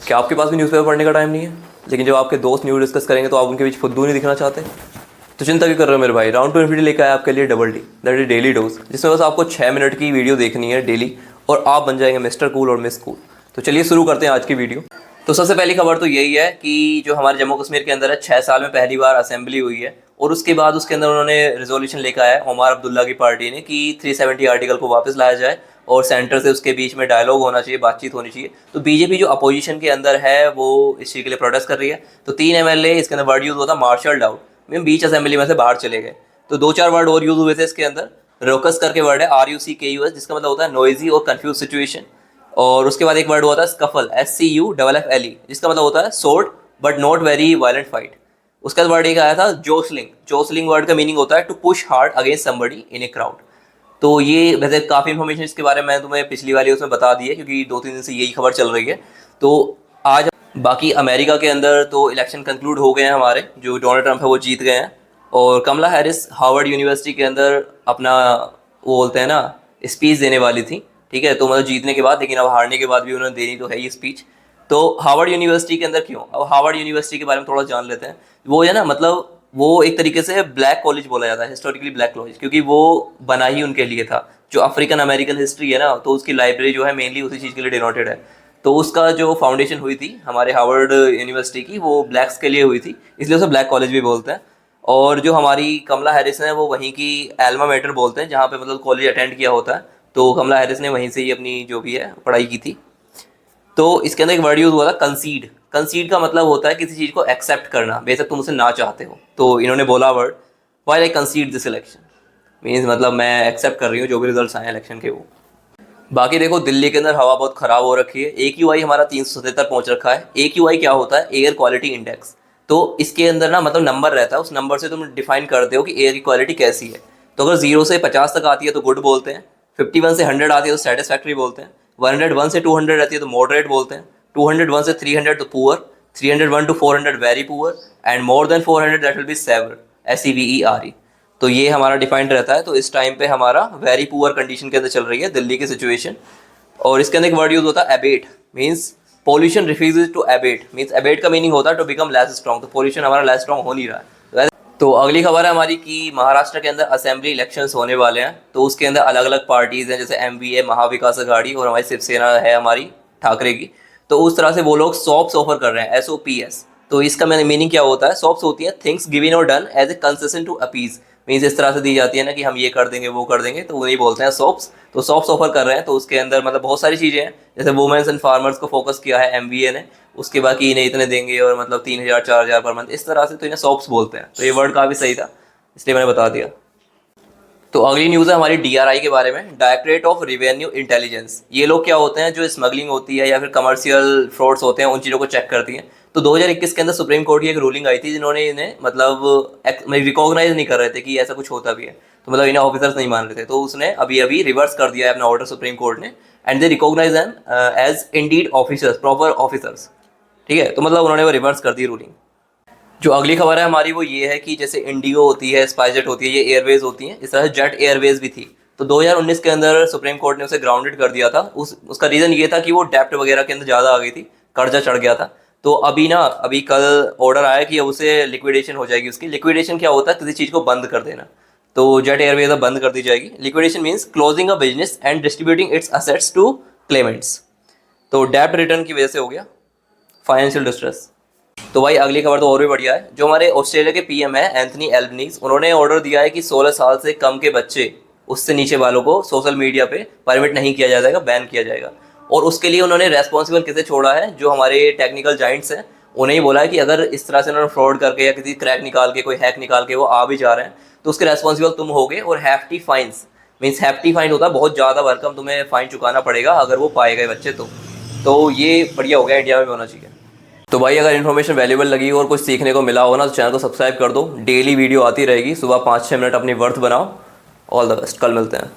क्या आपके पास भी न्यूज़पेपर पढ़ने का टाइम नहीं है, लेकिन जब आपके दोस्त न्यूज़ डिस्कस करेंगे तो आप उनके बीच फुद्दू नहीं दिखना चाहते? तो चिंता क्यों कर रहे हो मेरे भाई, राउंड टू इन्फिनिटी लेकर आया आपके लिए double D, that is daily dose, जिसमें बस आपको 6 मिनट की वीडियो देखनी है डेली और आप बन जाएंगे मिस्टर कूल और मिस कूल। तो चलिए शुरू करते हैं आज की वीडियो। तो सबसे पहली खबर तो यही है कि जो हमारे जम्मू कश्मीर के अंदर है 6 साल में पहली बार असेंबली हुई है और उसके बाद उसके अंदर उन्होंने रेजोल्यूशन लेकर आया उमर अब्दुल्ला की पार्टी ने कि 370 आर्टिकल को वापस लाया जाए और सेंटर से उसके बीच में डायलॉग होना चाहिए, बातचीत होनी चाहिए। तो बीजेपी जो अपोजिशन के अंदर है वो इस चीज़ के लिए प्रोटेस्ट कर रही है। तो 3 MLA इसके अंदर वर्ड यूज़ होता मार्शल आउट, में बीच असेंबली में से बाहर चले गए। तो 2-4 वर्ड और यूज़ हुए थे इसके अंदर। रोकस करके वर्ड है RUCKUS, जिसका मतलब होता है नॉइजी और कंफ्यूज सिचुएशन। और उसके बाद एक वर्ड हुआ था स्कफल, SCUFFLE, जिसका मतलब होता है short but not very violent fight. उसका वर्ड एक आया था जोसलिंग। जोसलिंग वर्ड का मीनिंग होता है to push hard against somebody in a crowd. तो ये वैसे काफ़ी इन्फॉर्मेशन इसके बारे में मैं तुम्हें पिछली वाली उसमें बता दी है, क्योंकि 2-3 दिन से यही खबर चल रही है। तो आज बाकी अमेरिका के अंदर तो इलेक्शन कंक्लूड हो गए हैं हमारे, जो डोनाल्ड ट्रंप है वो जीत गए हैं और कमला हैरिस हार्वर्ड यूनिवर्सिटी के अंदर अपना वो बोलते हैं ना स्पीच देने वाली थी। ठीक है, तो मतलब जीतने के बाद, लेकिन अब हारने के बाद भी उन्होंने देनी तो है ये स्पीच। तो हार्वर्ड यूनिवर्सिटी के अंदर क्यों, अब हार्वर्ड यूनिवर्सिटी के बारे में थोड़ा जान लेते हैं। वो है ना, मतलब वो एक तरीके से ब्लैक कॉलेज बोला जाता है, हिस्टोरिकली ब्लैक कॉलेज, क्योंकि वो बना ही उनके लिए था। जो अफ्रीकन अमेरिकन हिस्ट्री है ना, तो उसकी लाइब्रेरी जो है मेनली उसी चीज़ के लिए डिनोटेड है। तो उसका जो फाउंडेशन हुई थी हमारे हार्वर्ड यूनिवर्सिटी की, वो ब्लैक्स के लिए हुई थी, इसलिए उसे ब्लैक कॉलेज भी बोलते हैं। और जो हमारी कमला हैरिस है वो वहीं की एल्मा मैटर बोलते हैं, जहाँ पे मतलब कॉलेज अटेंड किया होता है। तो कमला हैरिस ने वहीं से ही अपनी जो भी है पढ़ाई की थी। तो इसके अंदर एक वर्ड यूज़ हुआ था कंसीड। कंसीड का मतलब होता है किसी चीज़ को एक्सेप्ट करना, बेशक तुम उसे ना चाहते हो। तो इन्होंने बोला word while I कंसीड this election, means मतलब मैं एक्सेप्ट कर रही हूँ जो भी रिजल्ट्स आए इलेक्शन के वो। बाकी देखो दिल्ली के अंदर हवा बहुत ख़राब हो रखी है। AQI हमारा 377 पहुँच रखा है। AQI क्या होता है, एयर क्वालिटी इंडेक्स। तो इसके अंदर ना मतलब नंबर रहता है, उस नंबर से तुम डिफाइन करते हो कि एयर की क्वालिटी कैसी है। तो अगर 0 से 50 तक आती है तो गुड बोलते हैं, 51 से 100 आती है तो सेटिस्फैक्ट्री बोलते हैं, 101 से 200 रहती है तो मॉडरेट बोलते हैं, 201 से 300 तो poor, 301 to 400 very poor, and more than 400 that will be severe, SEVERE। तो ये हमारा डिफाइंड रहता है। तो इस टाइम पे हमारा वेरी पुअर कंडीशन के अंदर चल रही है दिल्ली की सिचुएशन। और इसके अंदर एक वर्ड यूज होता है abate, means pollution refuses to abate, means abate का मीनिंग होता है टू बिकम लेस स्ट्रॉन्ग। तो पोल्यूशन हमारा लेस स्ट्रॉन्ग हो नहीं रहा है। तो अगली खबर है हमारी कि महाराष्ट्र के अंदर असेंबली इलेक्शंस होने वाले हैं। तो उसके अंदर अलग अलग पार्टीज हैं, जैसे MVA महाविकास अघाड़ी और हमारी शिवसेना है हमारी ठाकरे की। तो उस तरह से वो लोग सॉप्स ऑफर कर रहे हैं, SOPS। तो इसका मीनिंग क्या होता है, सॉप्स होती है थिंग्स गिवन और done as a concession to appease, means इस तरह से दी जाती है ना कि हम ये कर देंगे वो कर देंगे, तो वही बोलते हैं सॉप्स। तो सॉप्स ऑफर कर रहे हैं। तो उसके अंदर मतलब बहुत सारी चीज़ें हैं, जैसे वुमेन्स एंड फार्मर्स को फोकस किया है MVA ने। उसके बाकी इन्हें इतने देंगे और मतलब 3000-4000 पर मंथ, इस तरह से। तो इन्हें सॉप्स बोलते हैं। तो ये वर्ड काफ़ी सही था, इसलिए मैंने बता दिया। तो अगली न्यूज़ है हमारी DRI के बारे में, डायरेक्टरेट ऑफ रेवेन्यू इंटेलिजेंस। ये लोग क्या होते हैं, जो स्मगलिंग होती है या फिर कमर्शियल फ्रॉड्स होते हैं उन चीज़ों को चेक करती हैं। तो 2021 के अंदर सुप्रीम कोर्ट की एक रूलिंग आई थी, जिन्होंने इन्हें मतलब रिकॉग्नाइज नहीं कर रहे थे कि ऐसा कुछ होता भी है। तो मतलब इन्हें ऑफिसर्स नहीं मान रहे थे। तो उसने अभी अभी रिवर्स कर दिया है अपना ऑर्डर सुप्रीम कोर्ट ने, and they recognise them as indeed officers, proper officers. ठीक है, तो मतलब उन्होंने वो रिवर्स कर दी रूलिंग। जो अगली खबर है हमारी वो ये है कि जैसे इंडिगो होती है, स्पाइसजेट होती है, ये एयरवेज होती हैं, इस तरह से जेट एयरवेज भी थी। तो 2019 के अंदर सुप्रीम कोर्ट ने उसे ग्राउंडेड कर दिया था। उसका रीज़न ये था कि वो डेप्ट वगैरह के अंदर ज़्यादा आ गई थी, कर्जा चढ़ गया था। तो अभी कल ऑर्डर आया कि अब उसे लिक्विडेशन हो जाएगी। उसकी लिक्विडेशन क्या होता है, किसी चीज़ को बंद कर देना। तो जेट एयरवेज अब बंद कर दी जाएगी। Liquidation means closing a business and distributing its assets to claimants. तो डेप्ट रिटर्न की वजह से हो गया फाइनेंशियल डिस्ट्रेस। तो भाई अगली खबर तो और भी बढ़िया है। जो हमारे ऑस्ट्रेलिया के PM है एंथनी एल्बनीज़, उन्होंने ऑर्डर दिया है कि 16 साल से कम के बच्चे, उससे नीचे वालों को सोशल मीडिया पे परमिट नहीं किया जाएगा, बैन किया जाएगा। और उसके लिए उन्होंने रेस्पॉन्सिबल किसे छोड़ा है, जो हमारे टेक्निकल जाइंट्स हैं उन्हें ही बोला है कि अगर इस तरह से उन्होंने फ्रॉड करके या किसी क्रैक निकाल के, कोई हैक निकाल के वो आ भी जा रहे हैं, तो उसके रेस्पॉन्सिबल तुम होगे। और hefty fines, means hefty fine होता है बहुत ज़्यादा भरकम, तुम्हें फाइन चुकाना पड़ेगा अगर वो पाए गए बच्चे। तो ये बढ़िया हो गया, इंडिया में भी होना चाहिए। तो भाई अगर इन्फॉर्मेशन वैल्यूबल लगी और कुछ सीखने को मिला हो ना, तो चैनल को सब्सक्राइब कर दो। डेली वीडियो आती रहेगी, सुबह 5-6 मिनट अपनी वर्थ बनाओ। ऑल द बेस्ट, कल मिलते हैं।